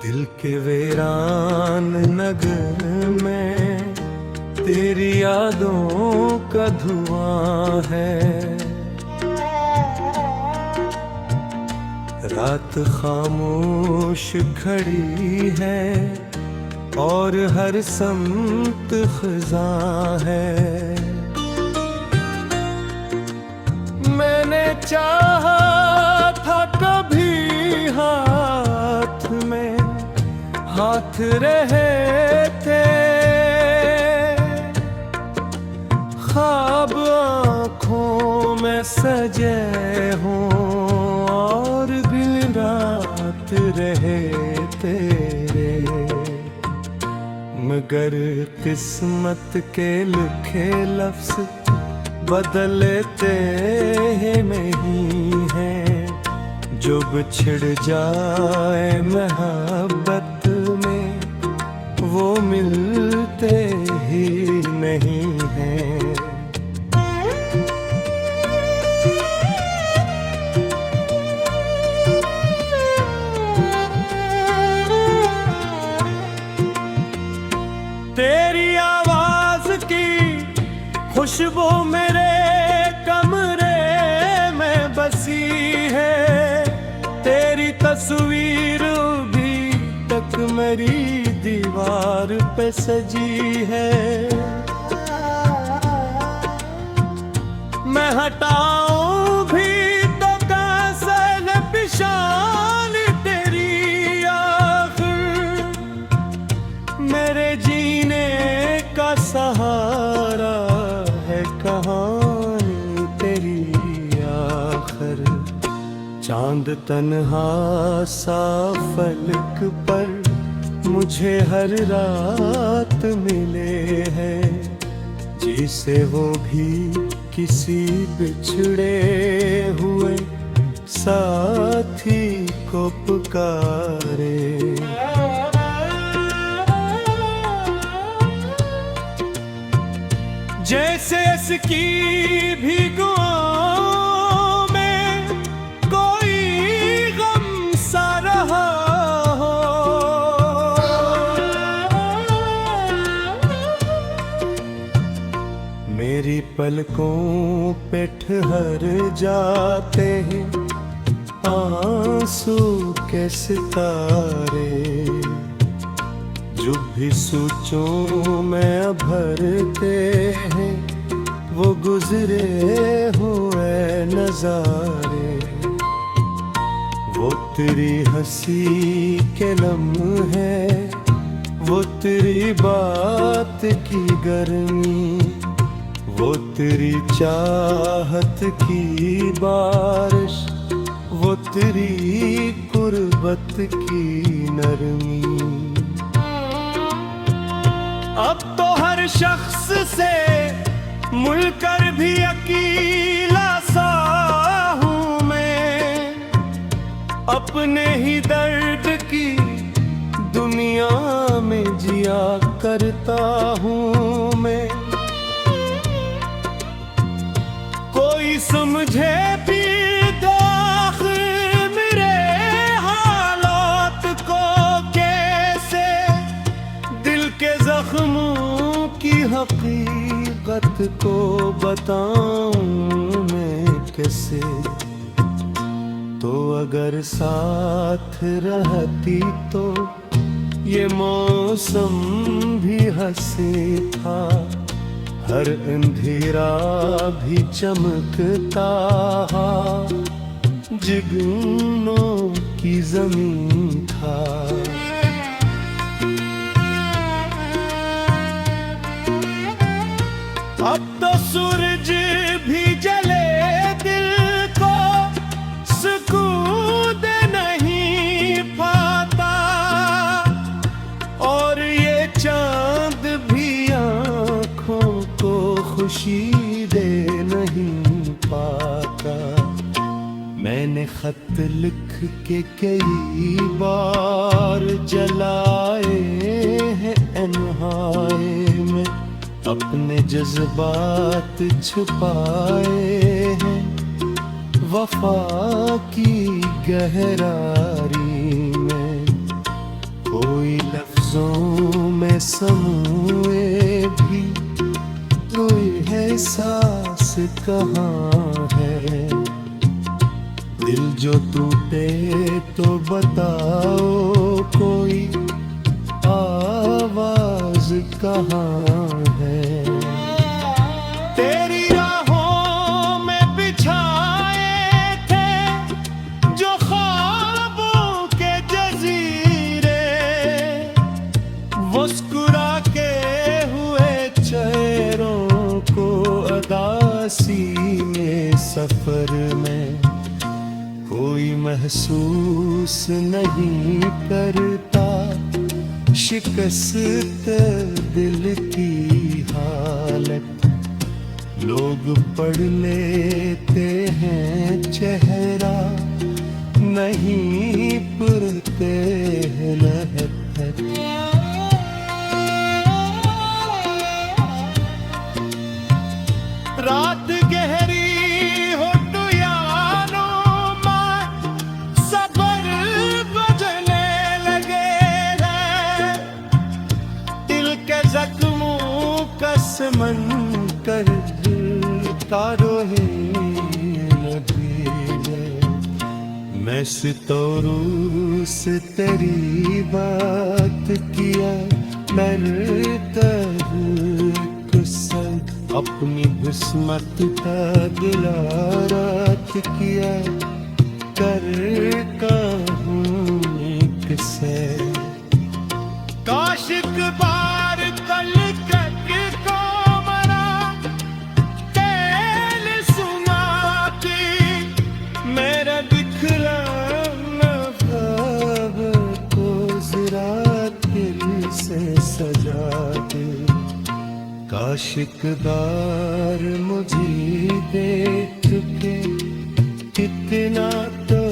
दिल के वीरान नगर में तेरी यादों का धुआं है। रात खामोश खड़ी है और हर समत खज़ां है। मैंने चाहा था कभी हाथ में हाथ रहे थे, ख्वाब आँखों में सजे हों और दिन रात रहे तेरे। मगर किस्मत के लिखे लफ्ज़ बदलते नहीं हैं, जो बिछड़ जाए मोहब्बत में वो मिलते ही नहीं हैं। तेरी आवाज की खुशबू मेरे कमरे में बसी है, तेरी तस्वीर भी तक मेरी दीवार पे सजी है। मैं हटाऊं भी तो कैसे निशान तेरी आखिर, मेरे जीने का सहारा है कहानी तेरी आखिर। चांद तन्हा सा फलक पर मुझे हर रात मिले हैं, जिसे वो भी किसी बिछड़े हुए साथी को पुकारे। जैसे इसकी भी गुआओं में कोई गम सा रहा हो, मेरी पलकों पे ठहर जाते हैं आंसू के सितारे। जो भी सोचों में भरते हैं वो गुजरे हुए नजारे। वो तेरी हंसी के लम्हे, वो तेरी बात की गर्मी, वो तेरी चाहत की बारिश, वो तेरी कुर्बत की नरमी। अब तो हर शख्स से मुलकर भी अकेला सा हूँ मैं, अपने ही दर्द की दुनिया में जिया करता हूँ मैं। कोई समझे भी तो आखिर मेरे हालात को कैसे, दिल के जख्मों की हकीकत को बताऊं मैं कैसे। तो अगर साथ रहती तो ये मौसम भी हंसी था, हर अंधेरा भी चमकता, जुगनों की जमीन था। अब तो सूरज भी जले दिल को सुकून नहीं पाता, और ये चांद भी आँखों को खुशी दे नहीं पाता। मैंने खत लिख के कई बार जलाए हैं अनहारे में, अपने जज्बात छुपाए हैं वफा की गहराई में। कोई लफ्जों में समूए भी कोई एहसास कहाँ है। दिल जो टूटे तो बताओ कोई आवाज कहाँ है। तेरी राहों में बिछाए थे जो ख्वाबों के जजीरे, मुस्कुरा के हुए चेहरों को अदासी में सफर में कोई महसूस नहीं करता शिकस्त दिल की हालत। लोग पढ़ लेते हैं चेहरा, नहीं पढ़ते हैं लहर। रात गहरी हो तो यारों में सबर बजने लगे हैं। दिल के जख्मों कसमन कर तारो है मैं सितारों से तेरी बात किया। मैंने अपनी किस्मत का दिलारात किया। करता हूँ किसे काशिक बार कल कक को मरा तेल सुनाती मेरा दिखला ख्वाब को जरा दिल से सजाती। काशिकदार मुझे देख के कितना तो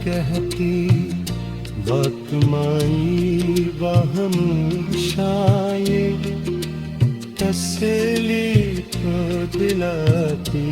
कहती, बात माई बाहम शायद तसली तो दिलाती।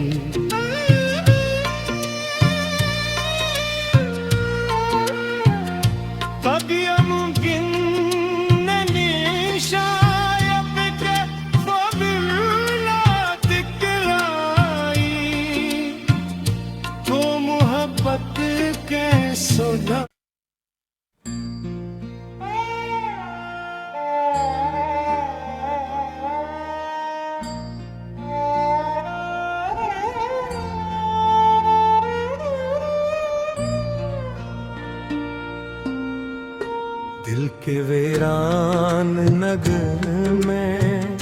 दिल के वीरान नगर में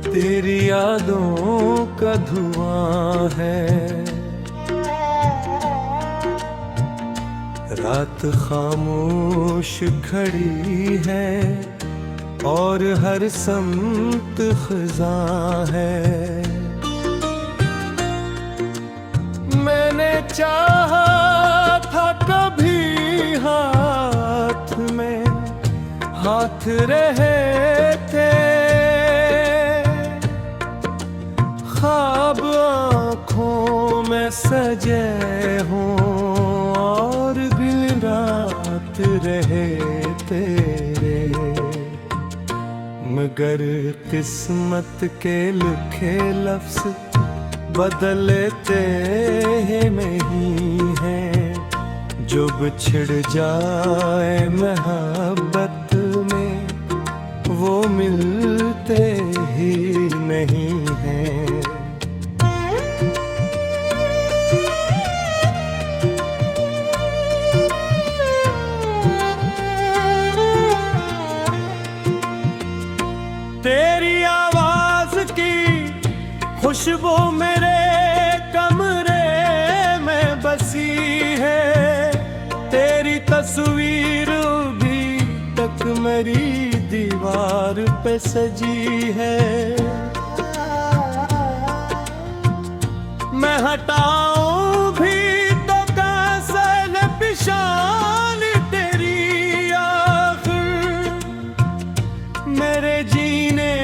तेरी यादों का धुआं है। रात खामोश खड़ी है और हर समत खज़ां है। मैंने चाहा था कभी हाथ में हाथ रहे थे, ख्वाब आँखों में सजे हों और दिन रात रहे तेरे। मगर किस्मत के लिखे लफ्ज़ बदलते हैं नहीं हैं। जो बिछड़ जाए मोहब्बत में वो मिलते ही नहीं हैं। तेरी आवाज की खुशबू मेरे कमरे में बसी है। तेरी तस्वीर भी तक मेरी दीवार पे सजी है। मैं हटाऊं भी तो कैसे न पिशान तेरी आखिर। मेरे जीने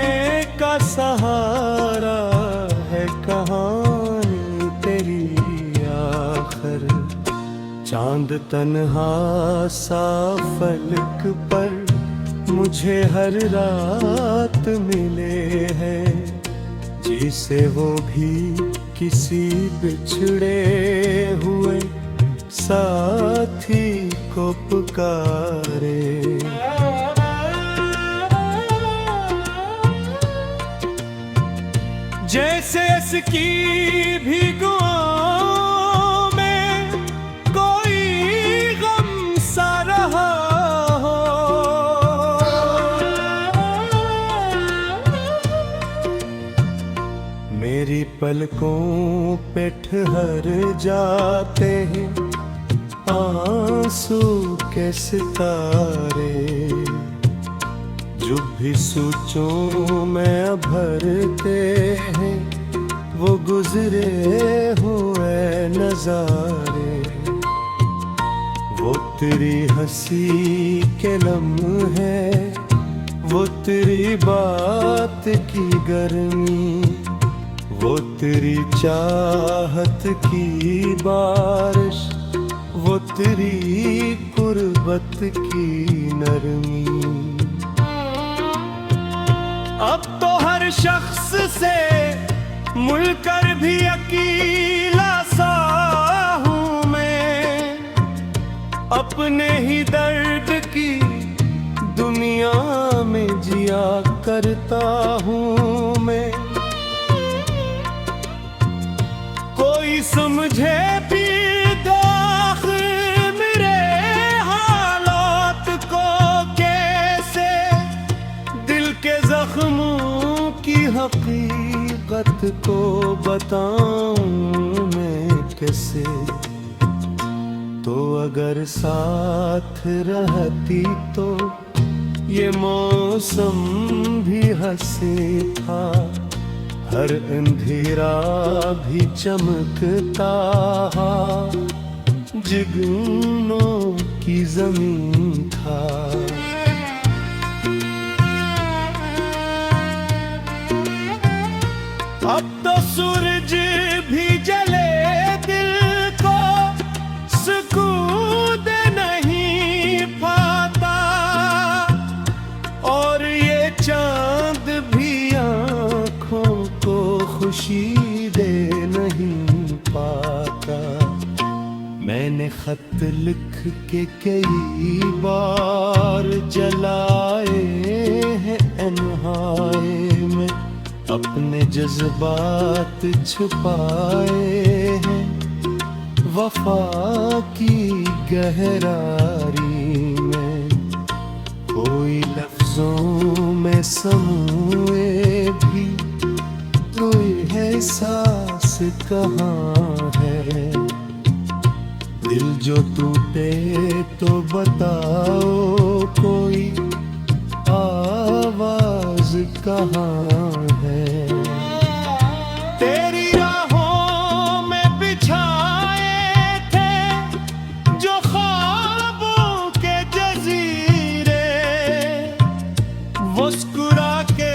का सहारा है कहानी तेरी आखिर। चांद तन्हा सा फलक पर मुझे हर रात मिले हैं, जिसे वो भी किसी बिछड़े हुए साथी को पुकारे। जैसे इसकी भी गुआओं में कोई गम सा रहा हो, मेरी पलकों पे ठहर जाते हैं आंसू के सितारे। जो भी सोचों में भरते हैं वो गुजरे हुए नजारे। वो तेरी हंसी के लम्हे, वो तेरी बात की गर्मी, वो तेरी चाहत की बारिश, वो तेरी कुर्बत की नरमी। अब तो हर शख्स से मुलकर भी अकेला सा हूँ मैं, अपने ही दर्द की दुनिया में जिया करता हूँ मैं। कोई समझे भी मेरे हालात को कैसे, दिल के जख्मों की हकीकत को बताऊं मैं कैसे। तो अगर साथ रहती तो ये मौसम भी हंसी था, हर अंधेरा भी चमकता, जुगनों की जमीन था। अब तो सूरज भी जले दिल को सुकून नहीं पाता, और ये चांद भी आँखों को खुशी दे नहीं पाता। मैंने खत लिख के कई बार जलाए हैं अनहाए में, अपने जज्बात छुपाए हैं वफा की गहराई में। कोई लफ्जों में समूए भी कोई एहसास कहाँ है। दिल जो टूटे तो बताओ कोई आवाज कहाँ है। तेरी राहों में बिछाए थे जो ख्वाबों के जजीरे, मुस्कुरा के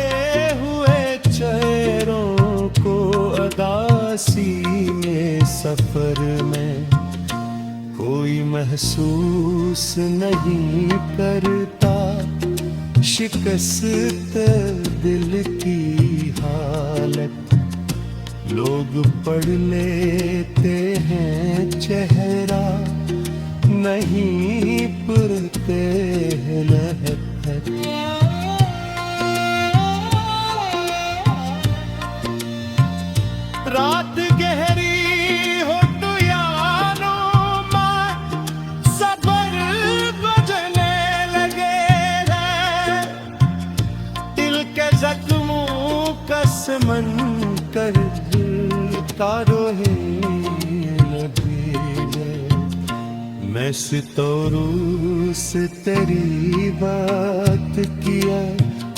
हुए चेहरों को अदासी में सफर में कोई महसूस नहीं करता शिकस्त दिल की हालत। लोग पढ़ लेते हैं चेहरा, नहीं पढ़ते हैं लहर। रात गहरी हो तो यारों में सबर बजने लगे हैं, दिल के जख्मों का समन कर तारो है लगे। मैं सितारों से तेरी बात किया,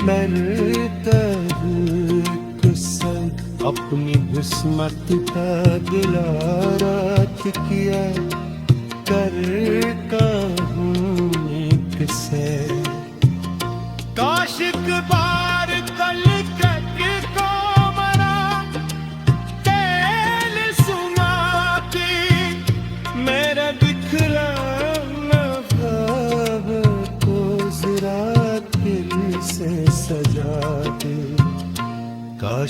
मैंने तक से अपनी किस्मत का दिलारात किया, करता हूँ एक से। काशिक बार कल कट को मरा तेल सुनाती, मेरा बिखरा ख्वाब को जरा के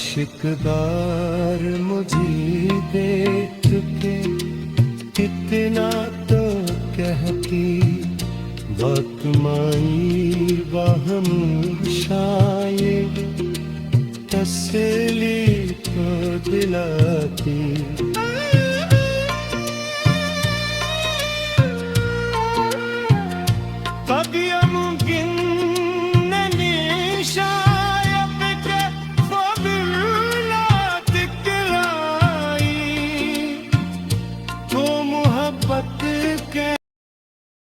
आशिकदार मुझे देख के कितना तो कहती वक्त माई वहम शायद तसली तो दिलाती कदियम